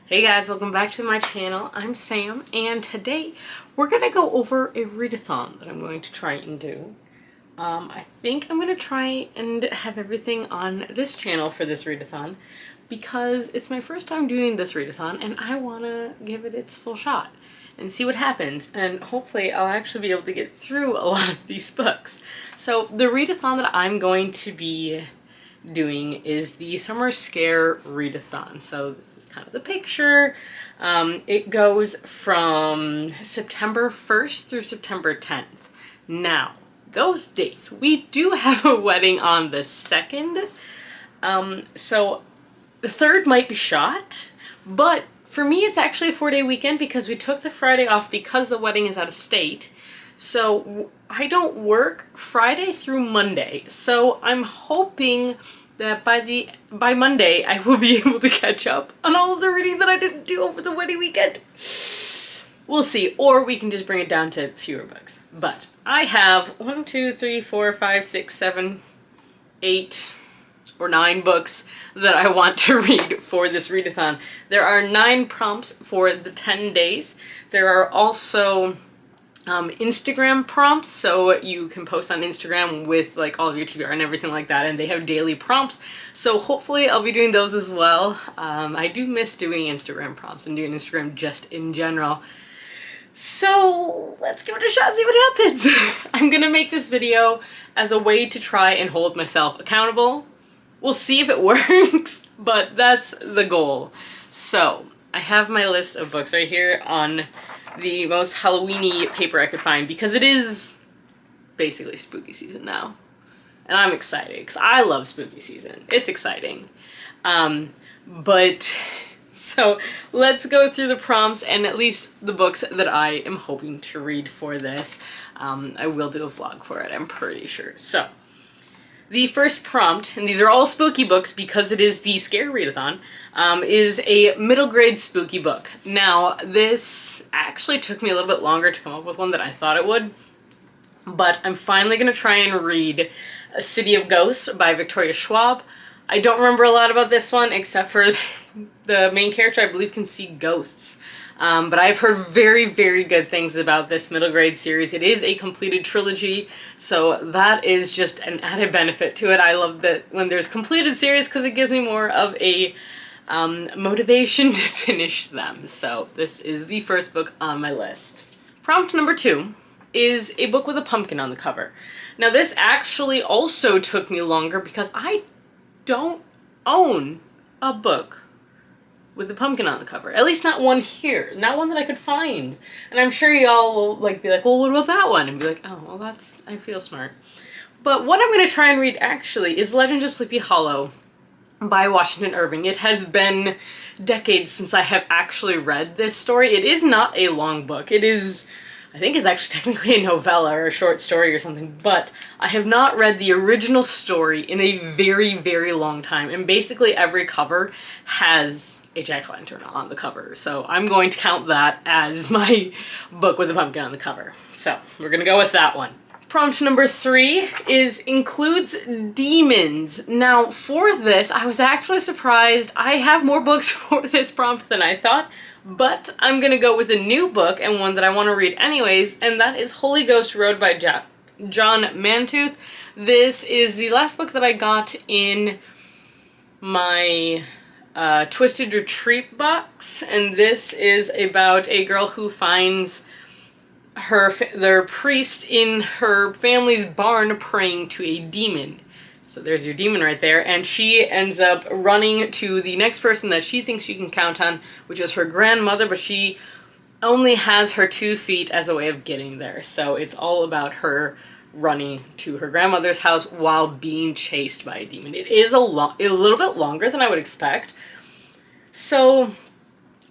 Hey guys, welcome back to my channel. I'm Sam, and today we're gonna go over a readathon that I'm going to try and do. I think I'm gonna try and have everything on this channel for this readathon because it's my first time doing this readathon and I wanna give it its full shot and see what happens, and hopefully I'll actually be able to get through a lot of these books. So the readathon that I'm going to be doing is the Summer Scare Readathon. So this is kind of the picture. It goes from September 1st through September 10th. Now, those dates, we do have a wedding on the 2nd. So the 3rd might be shot, but for me it's actually a 4-day weekend because we took the Friday off because the wedding is out of state. So I don't work Friday through Monday. So I'm hoping that by Monday I will be able to catch up on all of the reading that I didn't do over the wedding weekend. We'll see, or we can just bring it down to fewer books. But I have 1, 2, 3, 4, 5, 6, 7, 8 or 9 books that I want to read for this readathon. There are 9 prompts for the 10 days. There are also Instagram prompts, so you can post on Instagram with like all of your TBR and everything like that, and they have daily prompts, so hopefully I'll be doing those as well. I do miss doing Instagram prompts and doing Instagram just in general, so let's give it a shot, see what happens. I'm gonna make this video as a way to try and hold myself accountable. We'll see if it works, but that's the goal. So I have my list of books right here on the most Halloween-y paper I could find because it is basically spooky season now. And I'm excited because I love spooky season. It's exciting. So let's go through the prompts and at least the books that I am hoping to read for this. I will do a vlog for it, I'm pretty sure. So the first prompt, and these are all spooky books because it is the Scare Readathon, is a middle grade spooky book. Now, this actually took me a little bit longer to come up with one than I thought it would, but I'm finally going to try and read A City of Ghosts by Victoria Schwab. I don't remember a lot about this one except for the main character, I believe, can see ghosts. But I've heard very, very good things about this middle grade series. It is a completed trilogy, so that is just an added benefit to it. I love that when there's completed series because it gives me more of a motivation to finish them. So this is the first book on my list. Prompt number 2 is a book with a pumpkin on the cover. Now this actually also took me longer because I don't own a book with the pumpkin on the cover. At least not one here. Not one that I could find. And I'm sure y'all will be like, well, what about that one? And be like, oh, well, I feel smart. But what I'm going to try and read actually is Legends of Sleepy Hollow by Washington Irving. It has been decades since I have actually read this story. It is not a long book. It is, I think it's actually technically a novella or a short story or something, but I have not read the original story in a very, very long time. And basically every cover has a jack-o'-lantern on the cover, so I'm going to count that as my book with a pumpkin on the cover. So we're gonna go with that one. Prompt number 3 includes demons. Now for this, I was actually surprised. I have more books for this prompt than I thought, but I'm gonna go with a new book and one that I want to read anyways, and that is Holy Ghost Road by John Mantooth. This is the last book that I got in my Twisted Retreat box, and this is about a girl who finds their priest in her family's barn praying to a demon. So there's your demon right there, and she ends up running to the next person that she thinks she can count on, which is her grandmother, but she only has her 2 feet as a way of getting there. So it's all about her running to her grandmother's house while being chased by a demon. It is a little bit longer than I would expect, so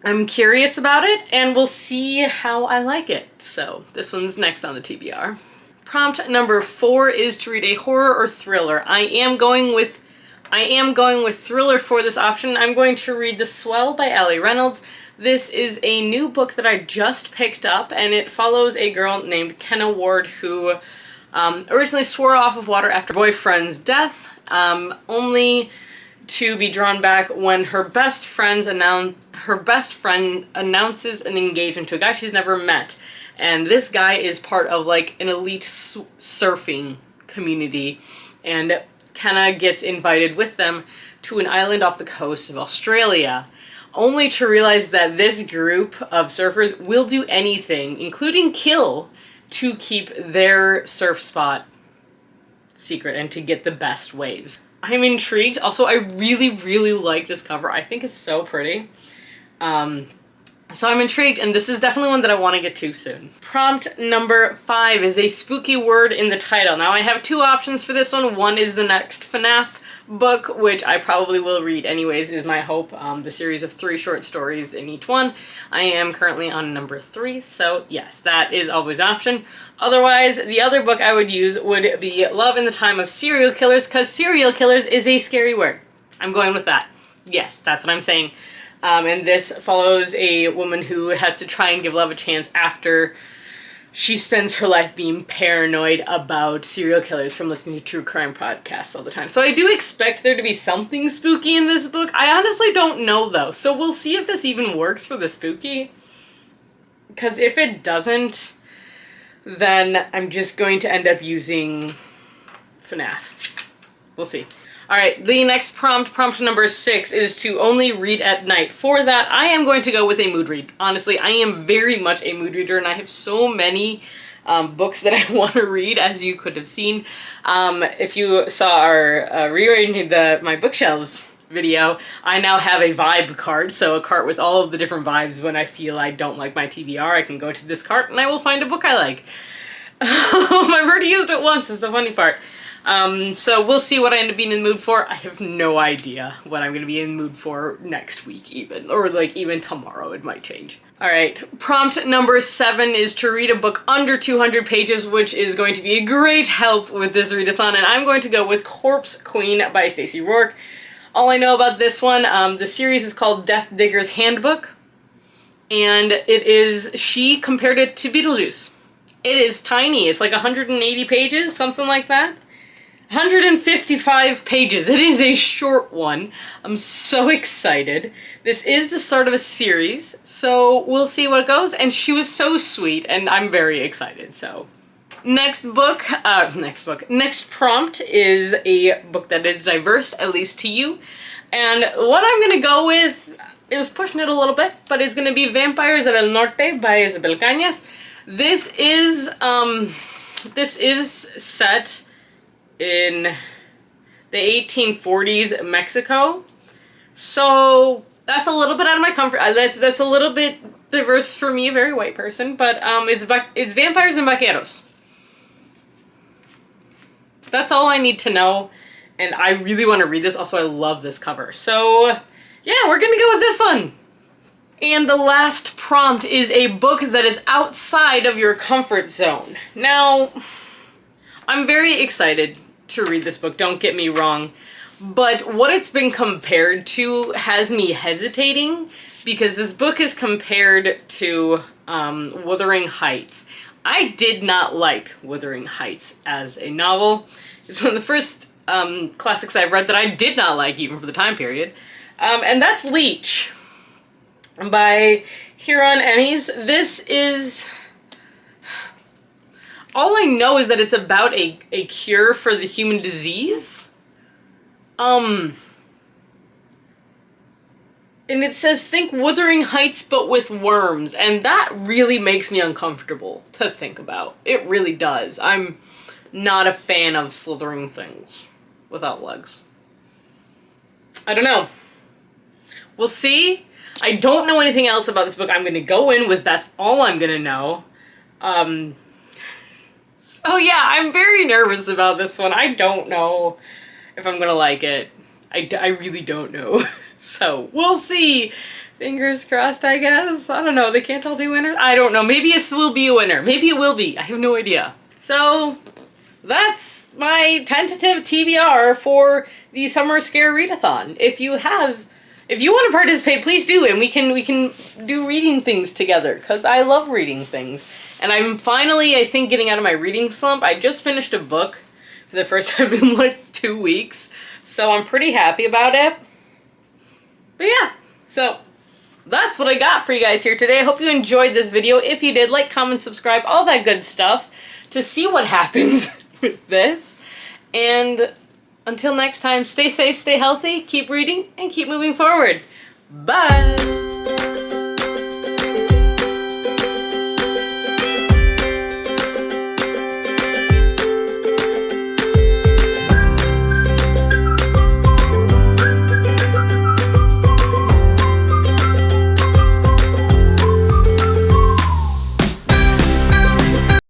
I'm curious about it and we'll see how I like it. So this one's next on the TBR. Prompt number 4 is to read a horror or thriller. I am going with thriller for this option. I'm going to read The Swell by Allie Reynolds. This is a new book that I just picked up, and it follows a girl named Kenna Ward who originally swore off of water after her boyfriend's death, only to be drawn back when her best friend announces an engagement to a guy she's never met. And this guy is part of like an elite surfing community, and Kenna gets invited with them to an island off the coast of Australia, only to realize that this group of surfers will do anything, including kill, to keep their surf spot secret and to get the best waves. I'm intrigued. Also, I really, really like this cover. I think it's so pretty. So I'm intrigued, and this is definitely one that I want to get to soon. Prompt number 5 is a spooky word in the title. Now I have 2 options for this one. One is the next FNAF book, which I probably will read anyways, is my hope. The series of 3 short stories in each one. I am currently on number 3, so yes, that is always an option. Otherwise, the other book I would use would be Love in the Time of Serial Killers, because serial killers is a scary word. I'm going with that. Yes, that's what I'm saying. And this follows a woman who has to try and give love a chance after she spends her life being paranoid about serial killers from listening to true crime podcasts all the time. So I do expect there to be something spooky in this book. I honestly don't know though. So we'll see if this even works for the spooky. Because if it doesn't, then I'm just going to end up using FNAF. We'll see. Alright, the next prompt number 6, is to only read at night. For that, I am going to go with a mood read. Honestly, I am very much a mood reader, and I have so many books that I want to read, as you could have seen. If you saw our rearranging my bookshelves video, I now have a vibe cart, so a cart with all of the different vibes. When I feel I don't like my TBR, I can go to this cart and I will find a book I like. I've already used it once, is the funny part. So we'll see what I end up being in the mood for. I have no idea what I'm going to be in the mood for next week even, or like even tomorrow. It might change. Alright, prompt number 7 is to read a book under 200 pages, which is going to be a great help with this readathon, and I'm going to go with Corpse Queen by Stacey Rourke. All I know about this one, the series is called Death Digger's Handbook, and she compared it to Beetlejuice. It is tiny. It's like 180 pages, something like that. 155 pages. It is a short one. I'm so excited. This is the start of a series, so we'll see what goes. And she was so sweet, and I'm very excited, so. Next prompt is a book that is diverse, at least to you. And what I'm gonna go with is pushing it a little bit, but it's gonna be Vampires del Norte by Isabel Cañas. This is set in the 1840s Mexico, so that's a little bit out of my comfort. That's a little bit diverse for me, a very white person, but it's vampires and vaqueros. That's all I need to know, and I really want to read this. Also, I love this cover, so yeah, we're gonna go with this one. And the last prompt is a book that is outside of your comfort zone. Now, I'm very excited to read this book, don't get me wrong, but what it's been compared to has me hesitating, because this book is compared to Wuthering Heights. I did not like Wuthering Heights as a novel. It's one of the first classics I've read that I did not like, even for the time period, and that's Leech by Huron Ennis. This is... all I know is that it's about a cure for the human disease. And it says, think Wuthering Heights but with worms. And that really makes me uncomfortable to think about. It really does. I'm not a fan of slithering things without legs. I don't know. We'll see. I don't know anything else about this book. I'm going to go in with that's all I'm going to know. Oh yeah, I'm very nervous about this one. I don't know if I'm gonna like it. I really don't know. So, we'll see. Fingers crossed, I guess. I don't know, they can't all be winners? I don't know, maybe this will be a winner. Maybe it will be, I have no idea. So, that's my tentative TBR for the Summer Scare Readathon. If you want to participate, please do, and we can do reading things together, because I love reading things. And I'm finally, I think, getting out of my reading slump. I just finished a book for the first time in like 2 weeks, So I'm pretty happy about it. But yeah, so that's what I got for you guys here today. I hope you enjoyed this video. If you did, like, comment, subscribe, all that good stuff to see what happens with this. And until next time, stay safe, stay healthy, keep reading, and keep moving forward. Bye!